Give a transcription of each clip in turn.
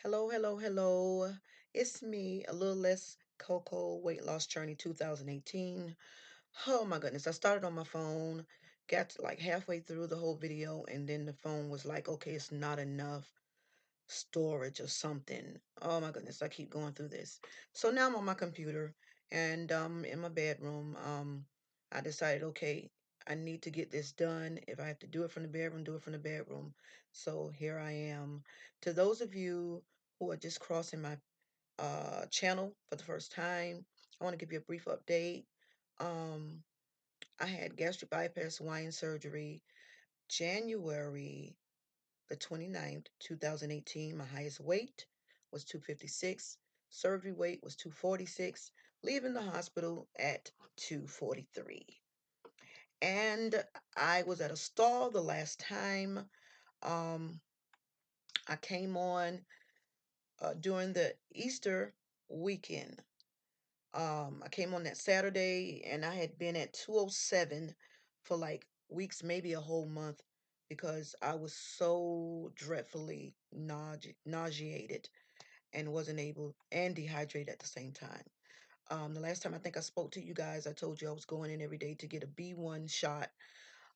Hello, hello, hello. It's me, a little less Coco Weight Loss Journey 2018. Oh my goodness, I started on my phone, got to like halfway through the whole video, and then the phone was like, okay, it's not enough storage or something. Oh my goodness, I keep going through this. So now I'm on my computer and in my bedroom. I decided, okay, I need to get this done. If I have to do it from the bedroom, do it from the bedroom. So here I am. To those of you who are just crossing my channel for the first time, I want to give you a brief update. Um, I had gastric bypass Hawaiian surgery January the 29th, 2018. My highest weight was 256. Surgery weight was 246. Leaving the hospital at 243. And I was at a stall the last time. Um, I came on during the Easter weekend. I came on that Saturday and I had been at 207 for like weeks, maybe a whole month, because I was so dreadfully nauseated and wasn't able and dehydrated at the same time. The last time I think I spoke to you guys, I told you I was going in every day to get a B1 shot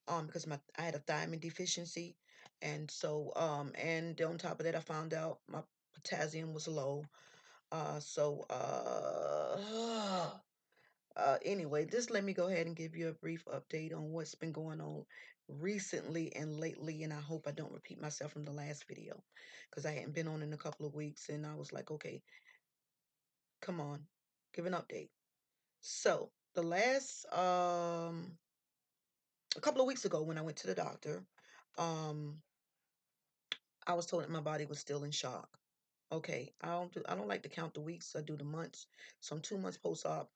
because I had a thiamine deficiency, and so and on top of that I found out my potassium was low. Anyway, just let me go ahead and give you a brief update on what's been going on recently and lately, and I hope I don't repeat myself from the last video because I hadn't been on in a couple of weeks, and I was like, okay, come on, give an update. So the last a couple of weeks ago when I went to the doctor, um, I was told that my body was still in shock. Okay, I don't like to count the weeks. I do the months. So I'm 2 months post-op.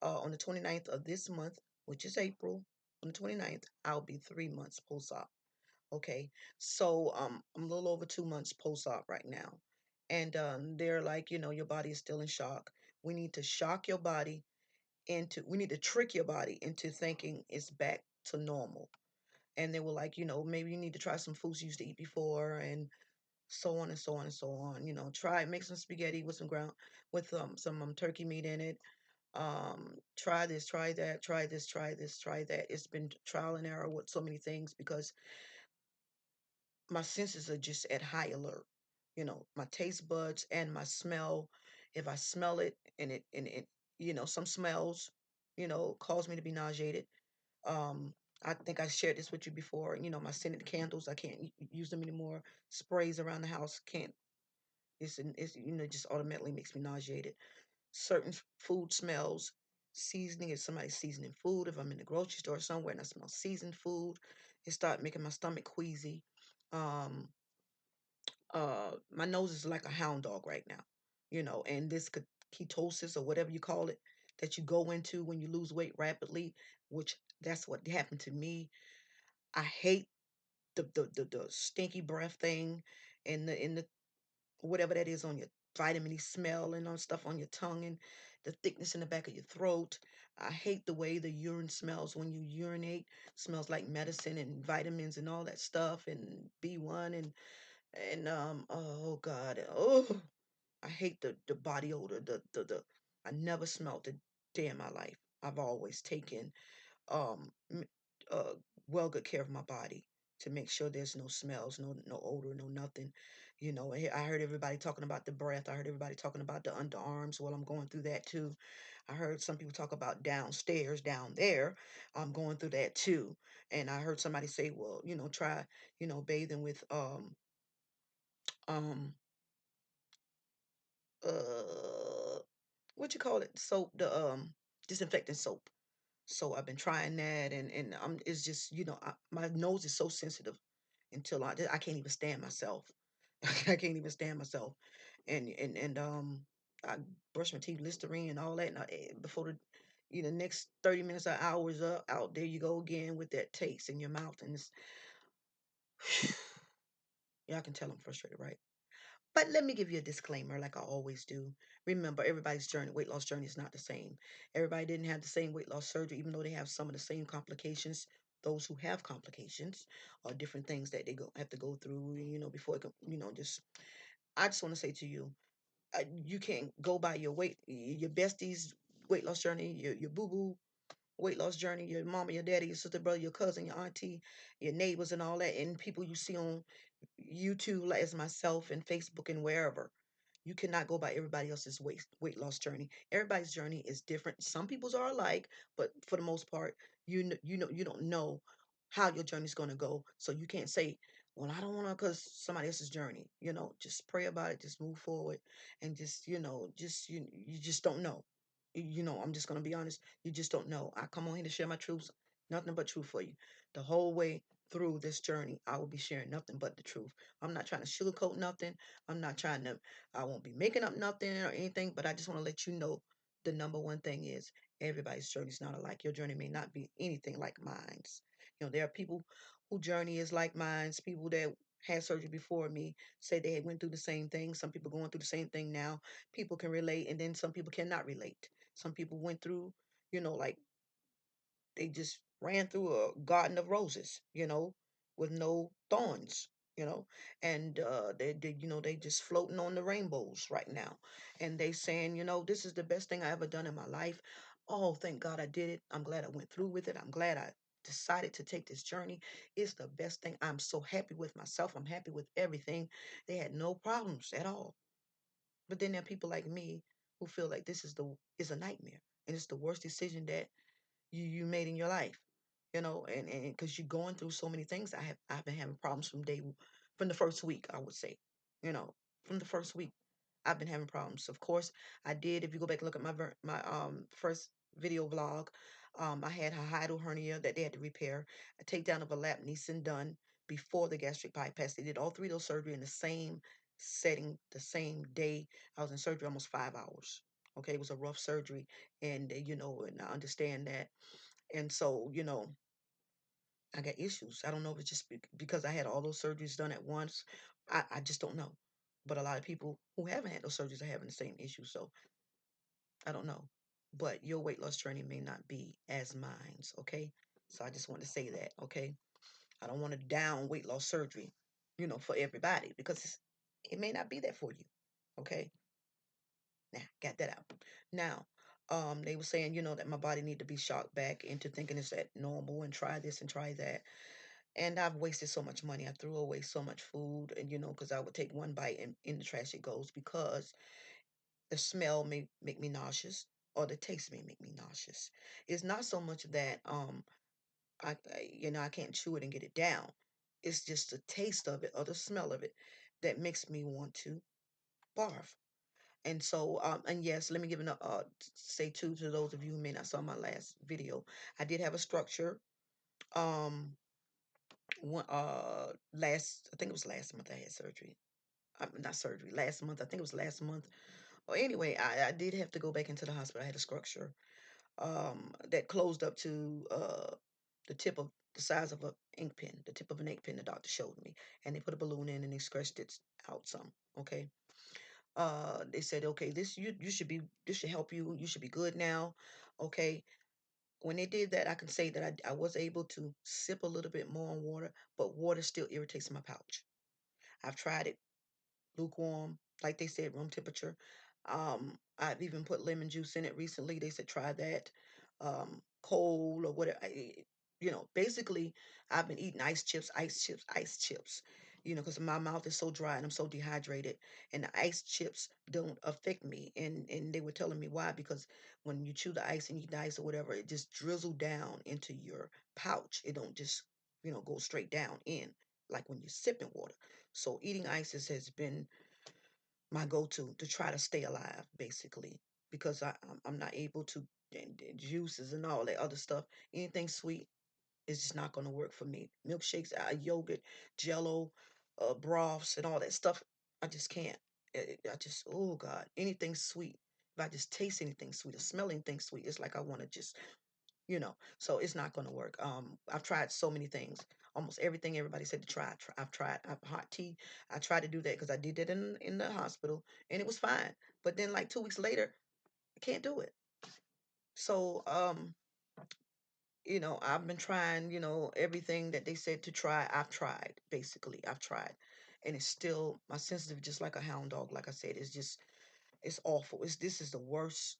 On the 29th of this month, which is April, on the 29th, I'll be 3 months post-op. Okay, so I'm a little over 2 months post-op right now. And they're like, your body is still in shock. We need to shock your body we need to trick your body into thinking it's back to normal. And they were like, maybe you need to try some foods you used to eat before and so on and so on and so on. Make some spaghetti with some turkey meat in it. Try this, try that, try this, try this, try that. It's been trial and error with so many things because my senses are just at high alert. My taste buds and my smell. If I smell it and some smells, cause me to be nauseated. Um, I think I shared this with you before. My scented candles, I can't use them anymore. Sprays around the house, can't. It's just automatically makes me nauseated. Certain food smells, seasoning, if somebody's seasoning food, if I'm in the grocery store somewhere and I smell seasoned food, it start making my stomach queasy. Um, my nose is like a hound dog right now, and this ketosis or whatever you call it that you go into when you lose weight rapidly, which that's what happened to me. I hate the stinky breath thing and the whatever that is on your vitamin-y smell and on stuff on your tongue and the thickness in the back of your throat. I hate the way the urine smells when you urinate. Smells like medicine and vitamins and all that stuff and B1 and oh God. Oh, I hate the body odor. The I never smelled a day in my life. I've always taken um m- uh well good care of my body to make sure there's no smells, no odor, no nothing. I heard everybody talking about the breath. I heard everybody talking about the underarms. Well, I'm going through that too. I heard some people talk about downstairs, down there. I'm going through that too. And I heard somebody say, well, try, bathing with um uh what you call it? Soap, the disinfectant soap. So I've been trying that, and it's just my nose is so sensitive until I can't even stand myself. I can't even stand myself, and I brush my teeth, Listerine, and all that. And before the next 30 minutes or hours up, out there you go again with that taste in your mouth, and it's y'all can tell I'm frustrated, right? But let me give you a disclaimer, like I always do. Remember, everybody's journey, weight loss journey is not the same. Everybody didn't have the same weight loss surgery, even though they have some of the same complications. Those who have complications or different things that they have to go through, before it, just I just want to say to you, you can't go by your your besties weight loss journey, your boo boo weight loss journey, your mama, your daddy, your sister, brother, your cousin, your auntie, your neighbors, and all that, and people you see on YouTube, like as myself, and Facebook, and wherever. You cannot go by everybody else's weight loss journey. Everybody's journey is different. Some people's are alike, but for the most part, you don't know how your journey's going to go. So you can't say, "Well, I don't want to," because somebody else's journey. Just pray about it. Just move forward, and just you just don't know. I'm just going to be honest. You just don't know. I come on here to share my truths, nothing but truth for you. The whole way through this journey, I will be sharing nothing but the truth. I'm not trying to sugarcoat nothing. I'm not trying to I won't be making up nothing or anything, but I just want to let you know the number one thing is everybody's journey is not alike. Your journey may not be anything like mine's. There are people whose journey is like mine's, people that had surgery before me say they had went through the same thing. Some people going through the same thing now. People can relate, and then some people cannot relate. Some people went through, like they just ran through a garden of roses, with no thorns, you know, and they just floating on the rainbows right now, and they saying, this is the best thing I ever done in my life. Oh, thank God I did it. I'm glad I went through with it. I'm glad I decided to take this journey. It's the best thing. I'm so happy with myself. I'm happy with everything. They had no problems at all. But then there are people like me who feel like this is a nightmare, and it's the worst decision that you made in your life, and because you're going through so many things. I've been having problems from the first week, I would say, you know from the first week I've been having problems. Of course, I did. If you go back and look at my first video vlog, I had a hiatal hernia that they had to repair, a takedown of a lap Nissen done before the gastric bypass. They did all three of those surgery in the same setting, the same day. I was in surgery almost 5 hours. Okay, it was a rough surgery, and I understand that. And so, I got issues. I don't know if it's just because I had all those surgeries done at once. I just don't know. But a lot of people who haven't had those surgeries are having the same issue. So I don't know. But your weight loss journey may not be as mine's. Okay. So I just want to say that. Okay. I don't want to down weight loss surgery, for everybody, because it may not be that for you. Okay. Now, got that out. Now, they were saying, that my body need to be shocked back into thinking it's that normal, and try this and try that. And I've wasted so much money. I threw away so much food, and because I would take one bite and in the trash it goes, because the smell may make me nauseous, or the taste may make me nauseous. It's not so much that I can't chew it and get it down. It's just the taste of it or the smell of it that makes me want to barf. And so, and yes, let me give say too, to those of you who may not saw my last video, I did have a structure. Um, I think it was last month I had surgery. Not surgery, last month. I think it was last month. Well, anyway, I did have to go back into the hospital. I had a structure, that closed up to the tip of the size of an ink pen, the tip of an ink pen. The doctor showed me, and they put a balloon in and they scratched it out some. Okay. They said, okay, this should help you. You should be good now. Okay. When they did that, I can say that I was able to sip a little bit more on water, but water still irritates my pouch. I've tried it lukewarm, like they said, room temperature. I've even put lemon juice in it recently. They said try that. Cold or whatever. Basically, I've been eating ice chips, ice chips. Because my mouth is so dry and I'm so dehydrated, and the ice chips don't affect me. And they were telling me why, because when you chew the ice and eat the ice or whatever, it just drizzle down into your pouch. It don't just go straight down in like when you're sipping water. So eating ices has been my go-to to try to stay alive, basically, because I'm not able to, and juices and all that other stuff. Anything sweet is just not going to work for me. Milkshakes, yogurt, Jello, broths, and all that stuff. I just can't. I just, oh God, anything sweet. If I just taste anything sweet or smell anything sweet, it's like I want to just so it's not going to work. I've tried so many things, almost everything everybody said to try. I've tried. Hot tea. I tried to do that because I did that in the hospital, and it was fine. But then like 2 weeks later, I can't do it. So I've been trying, everything that they said to try. I've tried. Basically, I've tried, and it's still my sensitive, just like a hound dog. Like I said, it's awful. This is the worst.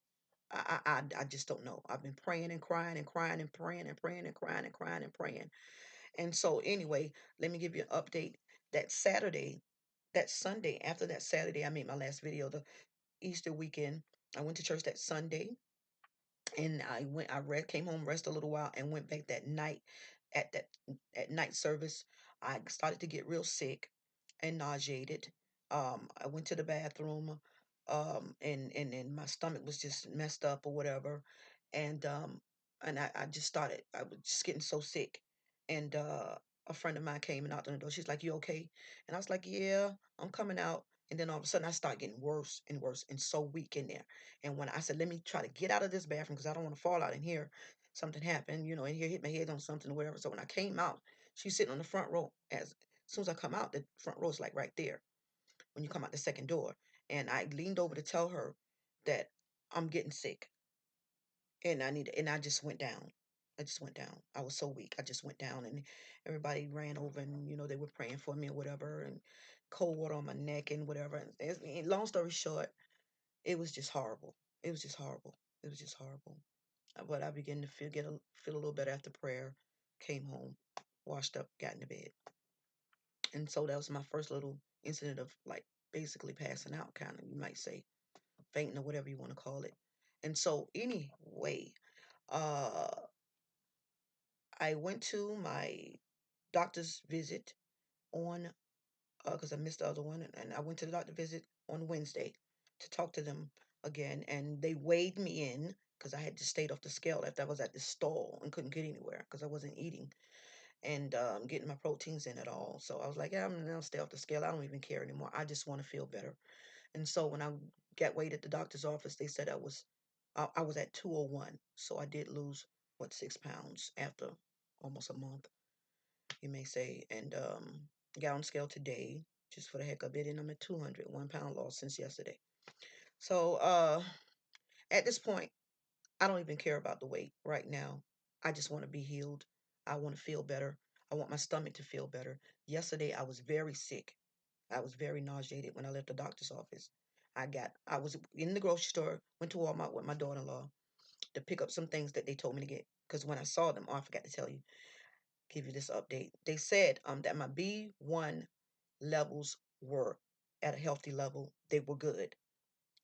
I just don't know. I've been praying and crying and crying and praying and praying and crying and crying and praying. And so anyway, let me give you an update. That Saturday, that Sunday, after that Saturday, I made my last video. The Easter weekend, I went to church that Sunday, and came home, rest a little while, and went back that night. At that at night service, I started to get real sick and nauseated. I went to the bathroom, and my stomach was just messed up or whatever, and I just started. I was just getting so sick, and a friend of mine came and knocked on the door. She's like, "You okay?" And I was like, "Yeah, I'm coming out." And then all of a sudden, I start getting worse and worse and so weak in there. And when I said, let me try to get out of this bathroom because I don't want to fall out in here, something happened, in here, hit my head on something or whatever. So when I came out, she's sitting on the front row. As soon as I come out, the front row is like right there when you come out the second door. And I leaned over to tell her that I'm getting sick and I just went down. I just went down. I was so weak. I just went down, and everybody ran over, and they were praying for me or whatever, and cold water on my neck and whatever. And long story short, it was just horrible. It was just horrible. It was just horrible. But I began to feel a little better after prayer. Came home, washed up, got into bed, and so that was my first little incident of like basically passing out, kind of, you might say, fainting or whatever you want to call it. And so anyway, uh, I went to my doctor's visit on because I missed the other one, and I went to the doctor visit on Wednesday to talk to them again, and they weighed me in because I had just stayed off the scale after I was at the stall and couldn't get anywhere because I wasn't eating and getting my proteins in at all. So I was like, yeah, I'm gonna stay off the scale. I don't even care anymore. I just want to feel better. And so when I got weighed at the doctor's office, they said I was at 201. So I did lose 6 pounds after almost a month, you may say, and got on scale today just for the heck of it, and I'm at 200, 1 pound lost since yesterday. So at this point, I don't even care about the weight right now. I just want to be healed. I want to feel better. I want my stomach to feel better. Yesterday, I was very sick. I was very nauseated when I left the doctor's office. I was in the grocery store, went to Walmart with my daughter-in-law to pick up some things that they told me to get. Because when I saw them, oh, I forgot to give you this update. They said that my B1 levels were at a healthy level. They were good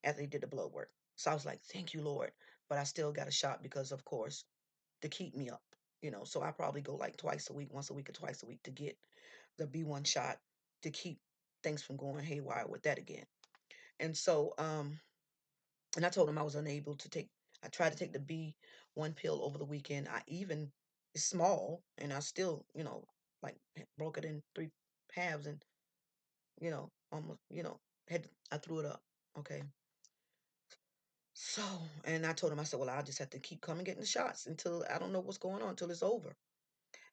after they did the blood work. So I was like, thank you, Lord. But I still got a shot because, of course, to keep me up, So I probably go like twice a week, once a week or twice a week to get the B1 shot to keep things from going haywire with that again. And so, and I told him I was unable to I tried to take the B1 pill over the weekend. It's small, and I still, like broke it in three halves and, almost, I threw it up. Okay. So, and I told him, I said, well, I'll just have to keep coming getting the shots until I don't know what's going on until it's over.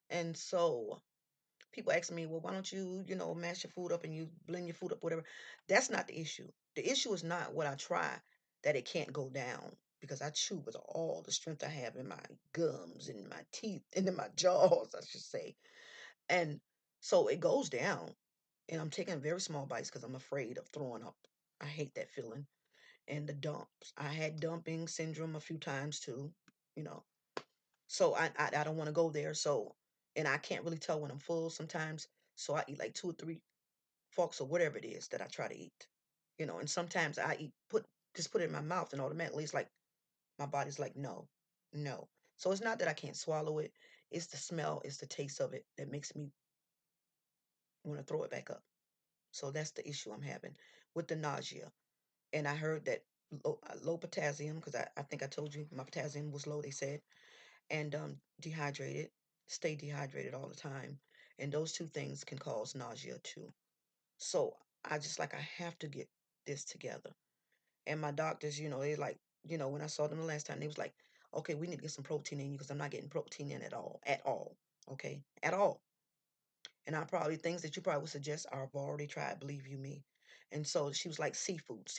And so people ask me, well, why don't you, mash your food up and you blend your food up, whatever. That's not the issue. The issue is not what I try, that it can't go down because I chew with all the strength I have in my gums and my teeth and in my jaws, I should say. And so it goes down, and I'm taking very small bites because I'm afraid of throwing up. I hate that feeling. And the dumps. I had dumping syndrome a few times too, you know. So I don't want to go there. So, and I can't really tell when I'm full sometimes. So I eat like two or three forks or whatever it is that I try to eat, And sometimes I just put it in my mouth, and automatically it's like my body's like, no, no. So it's not that I can't swallow it. It's the smell, it's the taste of it that makes me want to throw it back up. So that's the issue I'm having with the nausea. And I heard that low potassium, because I think I told you my potassium was low, they said, and dehydrated, stay dehydrated all the time. And those two things can cause nausea too. So I have to get this together. And my doctors, they like, when I saw them the last time, they was like, okay, we need to get some protein in you because I'm not getting protein in at all. Okay, at all. And I probably things that you probably would suggest I've already tried, believe you me. And so she was like, seafood,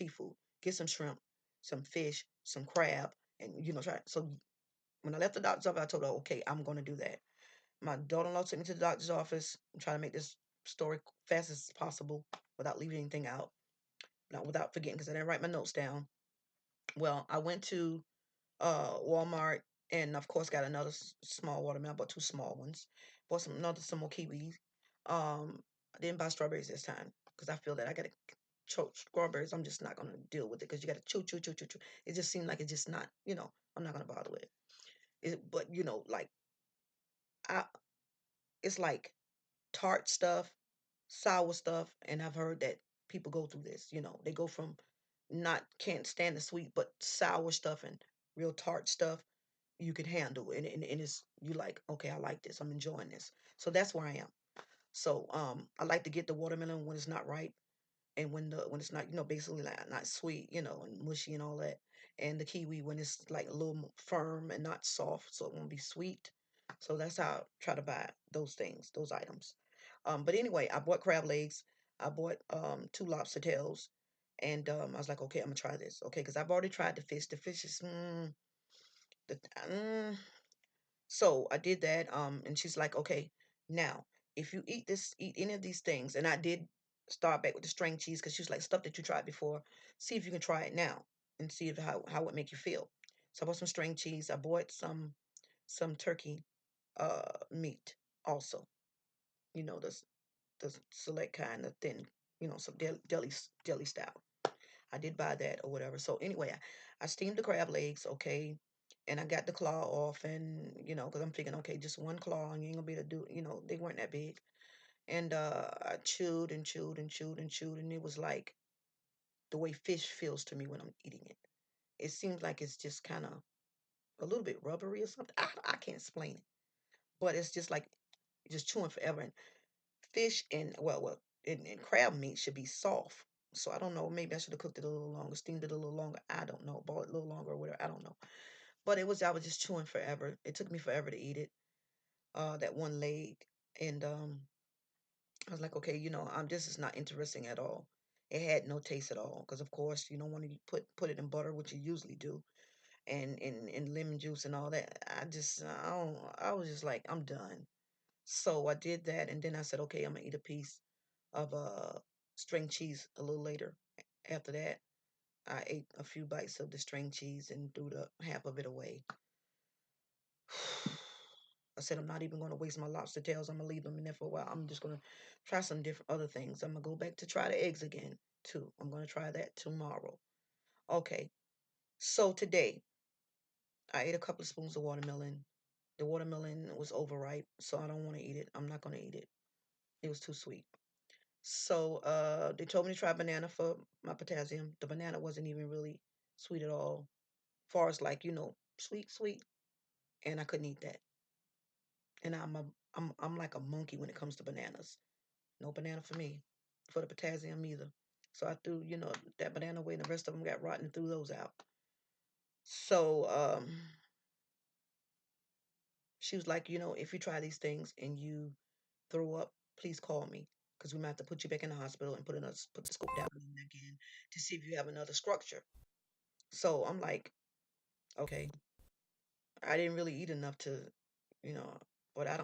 get some shrimp, some fish, some crab, and try. So when I left the doctor's office, I told her, okay, I'm going to do that. My daughter-in-law took me to the doctor's office. I'm trying to make this story fast as possible without leaving anything out, not without forgetting because I didn't write my notes down. Well, I went to Walmart and of course got another small watermelon. I bought two small ones. Bought some more kiwis. I didn't buy strawberries this time because I feel that I got to choke strawberries. I'm just not gonna deal with it because you got to chew, chew, chew, chew, chew. It just seemed like it's just not. I'm not gonna bother with it. But like I, it's like tart stuff, sour stuff, and I've heard that people go through this. They go from not can't stand the sweet, but sour stuff and real tart stuff you could handle, and it's you like, okay, I like this, I'm enjoying this. So that's where I am. So I like to get the watermelon when it's not ripe, and when it's not, basically like not sweet, and mushy and all that, and the kiwi when it's like a little firm and not soft, so it won't be sweet. So that's how I try to buy those things, those items. But anyway, I bought crab legs. I bought two lobster tails, and I was like, okay, I'm gonna try this, okay, because I've already tried the fish. The fish is the so I did that. And she's like, okay, now if you eat any of these things, and I did start back with the string cheese because she was like, stuff that you tried before, see if you can try it now and see if how it make you feel. So I bought some string cheese. I bought some turkey meat also. The select kind of thin, some deli style. I did buy that or whatever. So anyway, I steamed the crab legs, okay, and I got the claw off, and because I'm thinking, okay, just one claw, and you ain't gonna be able to do, they weren't that big, and I chewed and chewed and chewed and chewed, and it was like the way fish feels to me when I'm eating it. It seems like it's just kind of a little bit rubbery or something. I can't explain it, but it's just like just chewing forever. And fish and and crab meat should be soft. So I don't know. Maybe I should have cooked it a little longer, steamed it a little longer. I don't know. Boiled it a little longer or whatever. I don't know. But I was just chewing forever. It took me forever to eat it. That one leg, and I was like, okay, this is not interesting at all. It had no taste at all because, of course, you don't want to put it in butter, which you usually do, and lemon juice and all that. I don't. I was just like, I'm done. So I did that, and then I said, okay, I'm gonna eat a piece of string cheese a little later. After that, I ate a few bites of the string cheese and threw the half of it away. I said I'm not even going to waste my lobster tails. I'm gonna leave them in there for a while. I'm just gonna try some different other things. I'm gonna go back to try the eggs again too. I'm gonna try that tomorrow. Okay. So today I ate a couple of spoons of watermelon. The watermelon was overripe, so I don't want to eat it. I'm not gonna eat it. It was too sweet. So they told me to try banana for my potassium. The banana wasn't even really sweet at all. Far as like, sweet, sweet. And I couldn't eat that. And I'm like a monkey when it comes to bananas. No banana for me. For the potassium either. So I threw, that banana away and the rest of them got rotten and threw those out. So she was like, if you try these things and you throw up, please call me. Because we might have to put you back in the hospital and put the scope down again to see if you have another structure. So I'm like, okay, I didn't really eat enough to, you know, but I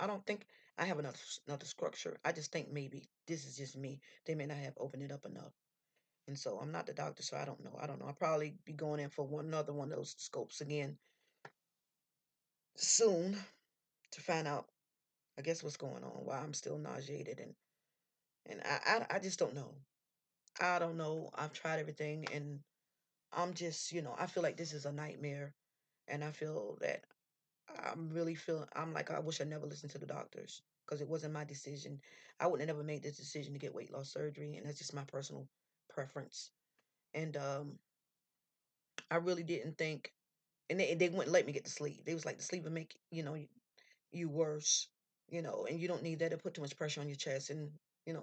don't think I have another structure. I just think maybe this is just me. They may not have opened it up enough, and so I'm not the doctor, so I don't know. I don't know. I'll probably be going in for another one of those scopes again soon to find out. I guess what's going on. Why I'm still nauseated and I just don't know. I don't know. I've tried everything and I'm just I feel like this is a nightmare, and I feel that I'm really feeling, I'm like, I wish I never listened to the doctors because it wasn't my decision. I wouldn't have never made this decision to get weight loss surgery, and that's just my personal preference. And I really didn't think, and they wouldn't let me get to sleep. They was like, the sleep would make, you worse, and you don't need that to put too much pressure on your chest and,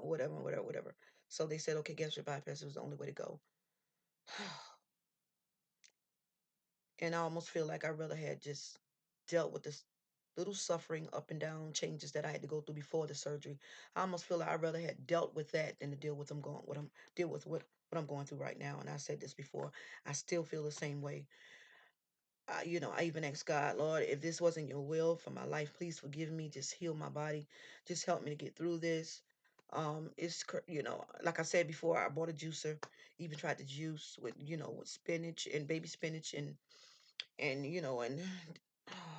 whatever, whatever, whatever. So they said, okay, gastric bypass was the only way to go. And I almost feel like I rather had just dealt with this little suffering up and down changes that I had to go through before the surgery. I almost feel like I rather had dealt with that than to deal with what I'm going through right now. And I said this before. I still feel the same way. I even asked God, Lord, if this wasn't your will for my life, please forgive me. Just heal my body. Just help me to get through this. Like I said before, I bought a juicer, even tried to juice with, with spinach and baby spinach and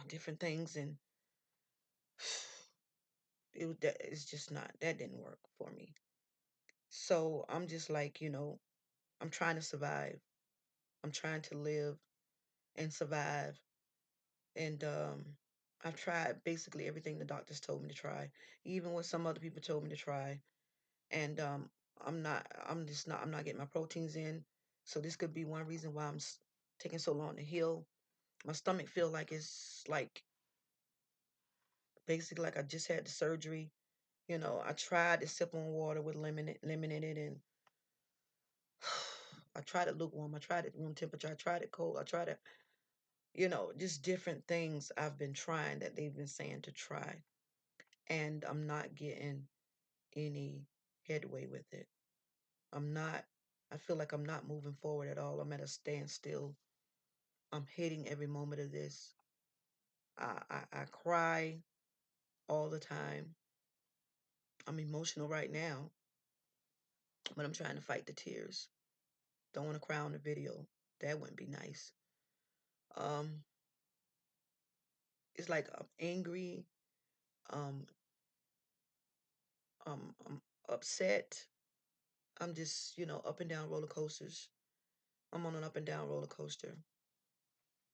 different things, and it's just not, that didn't work for me. So I'm just like, I'm trying to survive. I'm trying to live and survive. And I've tried basically everything the doctors told me to try, even what some other people told me to try. And I'm not getting my proteins in. So this could be one reason why taking so long to heal. My stomach feel like it's like basically like I just had the surgery. I tried to sip on water with lemon in it, and I tried it lukewarm. I tried it room temperature. I tried it cold. I tried it, just different things I've been trying that they've been saying to try, and I'm not getting any headway with it. I'm not, I feel like I'm not moving forward at all. I'm at a standstill. I'm hating every moment of this. I cry all the time. I'm emotional right now, but I'm trying to fight the tears. Don't want to cry on the video. That wouldn't be nice. Um, it's like I'm angry. Um, I'm upset. I'm just, up and down roller coasters. I'm on an up and down roller coaster.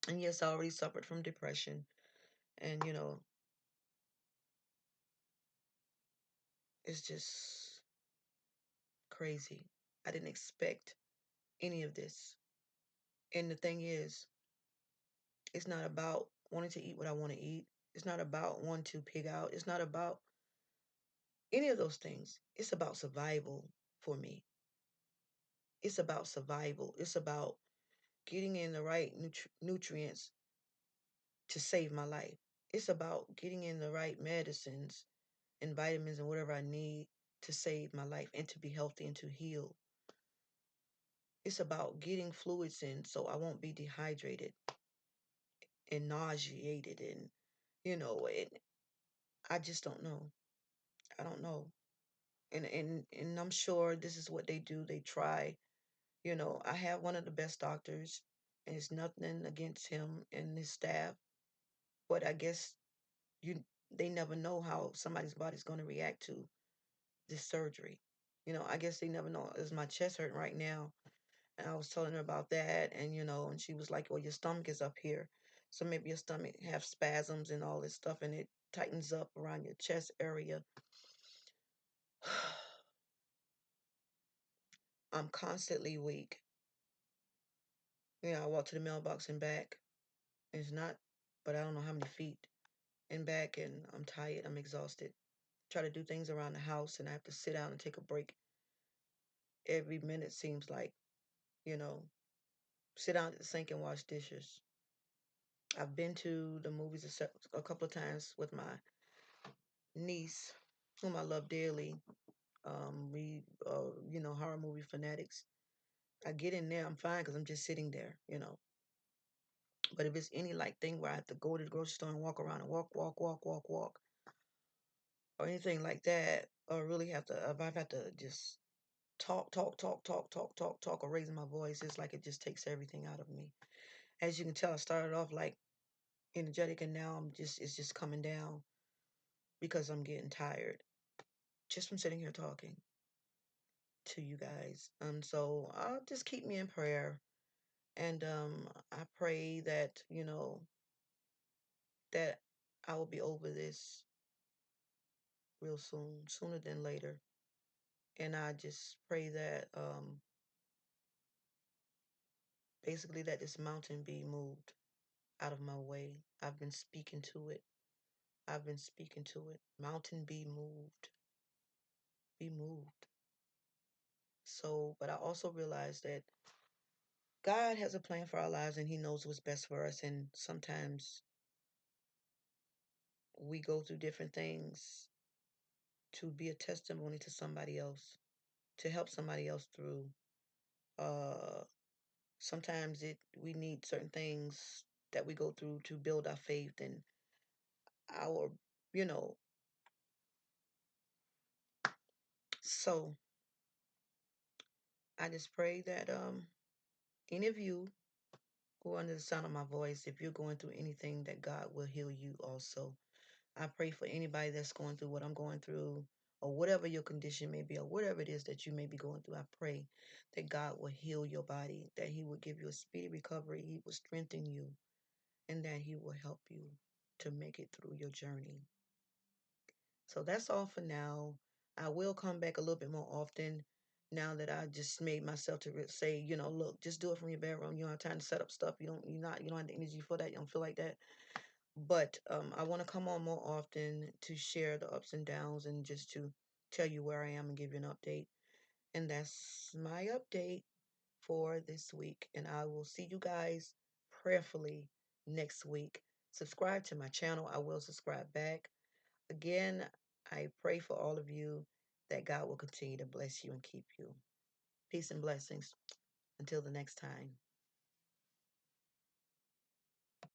And yes, I already suffered from depression. And, it's just crazy. I didn't expect any of this. And the thing is, it's not about wanting to eat what I want to eat. It's not about wanting to pig out. It's not about any of those things. It's about survival for me. It's about survival. It's about getting in the right nutrients to save my life. It's about getting in the right medicines and vitamins and whatever I need to save my life and to be healthy and to heal. It's about getting fluids in so I won't be dehydrated and nauseated and I just don't know. I don't know. And I'm sure this is what they do. They try. I have one of the best doctors, and it's nothing against him and his staff, but I guess you they never know how somebody's body's going to react to this surgery. I guess they never know. Is my chest hurting right now? And I was telling her about that, and she was like, "Well, your stomach is up here, so maybe your stomach have spasms and all this stuff, and it tightens up around your chest area." I'm constantly weak. I walk to the mailbox and back. It's not, but I don't know how many feet and back, and I'm tired. I'm exhausted. Try to do things around the house, and I have to sit down and take a break every minute. Seems like, you know, sit down at the sink and wash dishes. I've been to the movies a couple of times with my niece, whom I love dearly. Horror movie fanatics. I get in there, I'm fine because I'm just sitting there. But if it's any like thing where I have to go to the grocery store and walk around and walk, or anything like that, or really have to, if I've had to just talk, or raise my voice, it's like it just takes everything out of me. As you can tell, I started off like energetic, and now it's just coming down because I'm getting tired just from sitting here talking to you guys. So just keep me in prayer, and I pray that that I will be over this real soon, sooner than later. And I just pray that basically that this mountain be moved out of my way. I've been speaking to it. I've been speaking to it. Mountain be moved. Be moved. So, but I also realize that God has a plan for our lives, and He knows what's best for us. And sometimes we go through different things to be a testimony to somebody else, to help somebody else through. Uh, Sometimes we need certain things that we go through to build our faith and our, you know, So I just pray that any of you who are under the sound of my voice, if you're going through anything, that God will heal you also. I pray for anybody that's going through what I'm going through, or whatever your condition may be, or whatever it is that you may be going through. I pray that God will heal your body, that He will give you a speedy recovery, He will strengthen you, and that He will help you to make it through your journey. So that's all for now. I will come back a little bit more often now that I just made myself to say, look, just do it from your bedroom. You don't have time to set up stuff. You don't have the energy for that. You don't feel like that. But I want to come on more often to share the ups and downs and just to tell you where I am and give you an update. And that's my update for this week. And I will see you guys prayerfully next week. Subscribe to my channel. I will subscribe back. Again, I pray for all of you that God will continue to bless you and keep you. Peace and blessings. Until the next time.